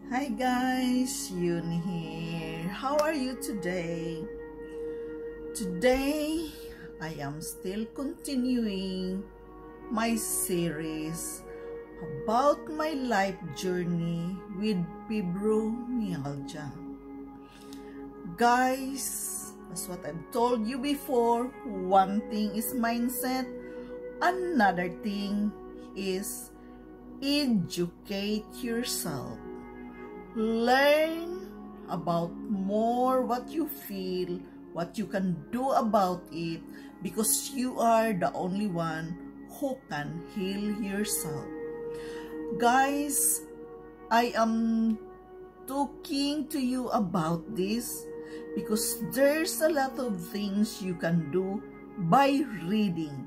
Hi guys, Yun here. How are you today? Today, I am still continuing my series about my life journey with fibromyalgia. Guys, as what I've told you before, one thing is mindset, another thing is educate yourself. Learn about more what you feel, what you can do about it, because you are the only one who can heal yourself. Guys, I am talking to you about this because there's a lot of things you can do by reading.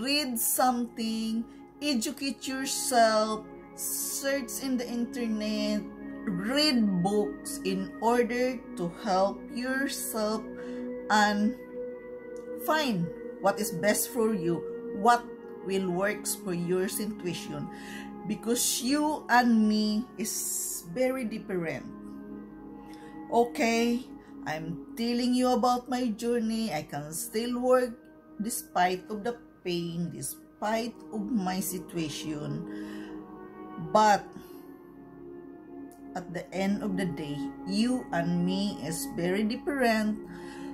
Read something, educate yourself, search in the internet, read books in order to help yourself and find what is best for you, what will works for your situation, because you and me is very different. Okay, I'm telling you about my journey. I can still work despite of the pain, despite of my situation, but at the end of the day, you and me is very different.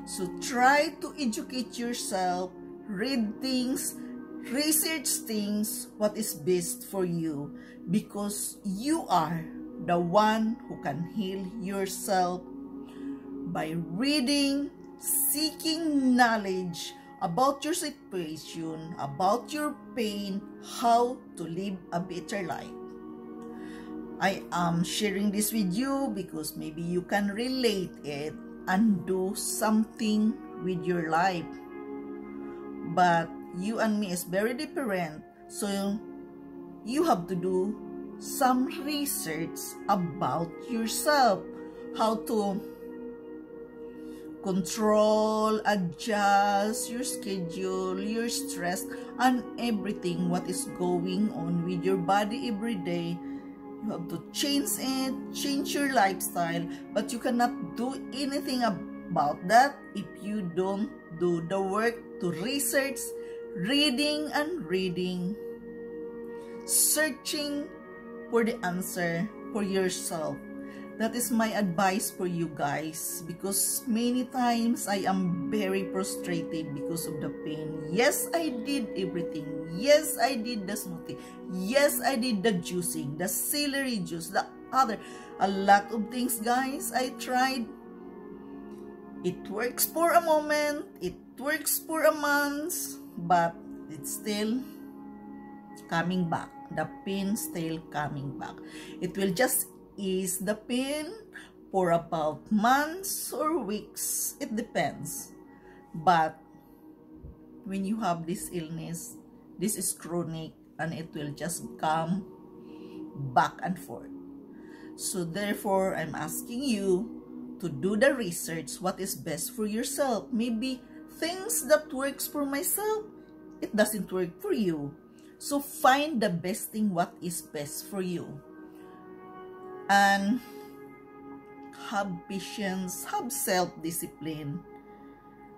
So try to educate yourself, read things, research things, what is best for you, because you are the one who can heal yourself by reading, seeking knowledge about your situation, about your pain, how to live a better life. I am sharing this with you because maybe you can relate it and do something with your life. But you and me is very different, so you have to do some research about yourself, how to control, adjust your schedule, your stress, and everything what is going on with your body every day. You have to change it, change your lifestyle, but you cannot do anything about that if you don't do the work to research, reading and reading, searching for the answer for yourself. That is my advice for you guys, because many times I am very frustrated because of the pain. Yes, I did everything. Yes, I did the smoothie. Yes, I did the juicing, the celery juice, a lot of things, guys. I tried. It works for a moment, it works for a month, but it's still coming back. The pain still coming back. It will just ease the pain for about months or weeks. It depends. But when you have this illness, this is chronic and it will just come back and forth. So therefore, I'm asking you to do the research what is best for yourself. Maybe things that works for myself, it doesn't work for you. So find the best thing what is best for you. And have patience, have self-discipline.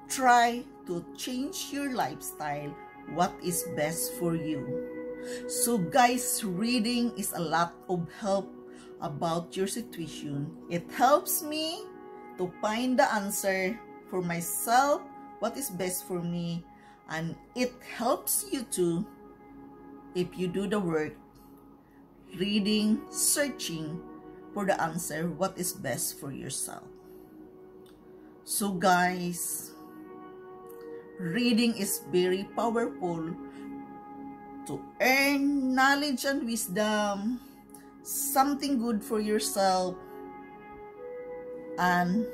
Try to change your lifestyle, what is best for you. So guys, reading is a lot of help about your situation. It helps me to find the answer for myself, what is best for me, and it helps you too if you do the work, reading, searching for the answer, what is best for yourself. So guys, reading is very powerful to earn knowledge and wisdom, something good for yourself, and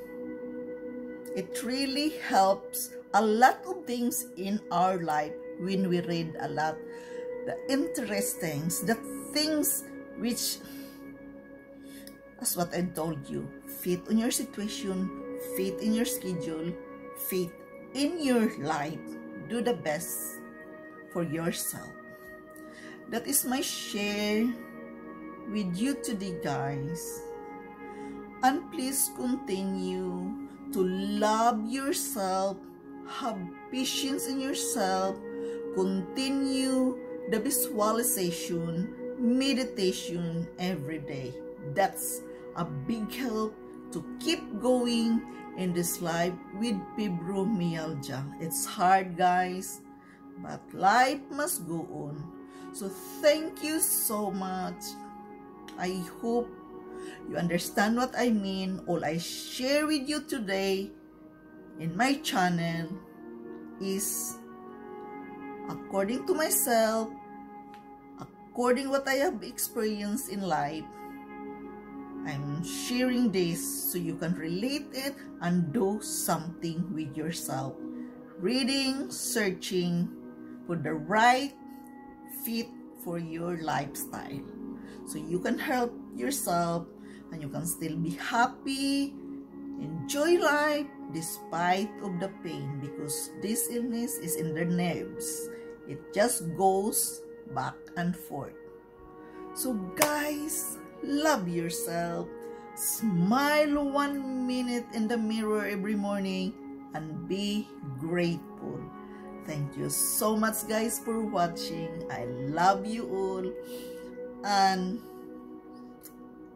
it really helps a lot of things in our life when we read a lot. The interesting, the things which, as what I told you, fit on your situation, fit in your schedule, fit in your life. Do the best for yourself. That is my share with you today, guys. And please continue to love yourself, have patience in yourself, continue the visualization, meditation every day. That's a big help to keep going in this life with fibromyalgia. It's hard, guys, but life must go on. So thank you so much. I hope you understand what I mean. All I share with you today in my channel is according to myself, according what I have experienced in life. I'm sharing this so you can relate it and do something with yourself. Reading, searching for the right fit for your lifestyle. So you can help yourself and you can still be happy, enjoy life despite of the pain, because this illness is in the nerves. It just goes back and forth. So guys, love yourself. Smile 1 minute in the mirror every morning and be grateful. Thank you so much, guys, for watching. I love you all, and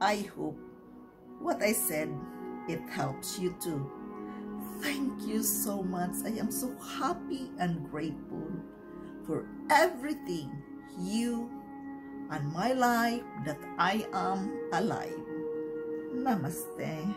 I hope what I said, it helps you too. Thank you so much. I am so happy and grateful for everything you and my life, that I am alive. Namaste.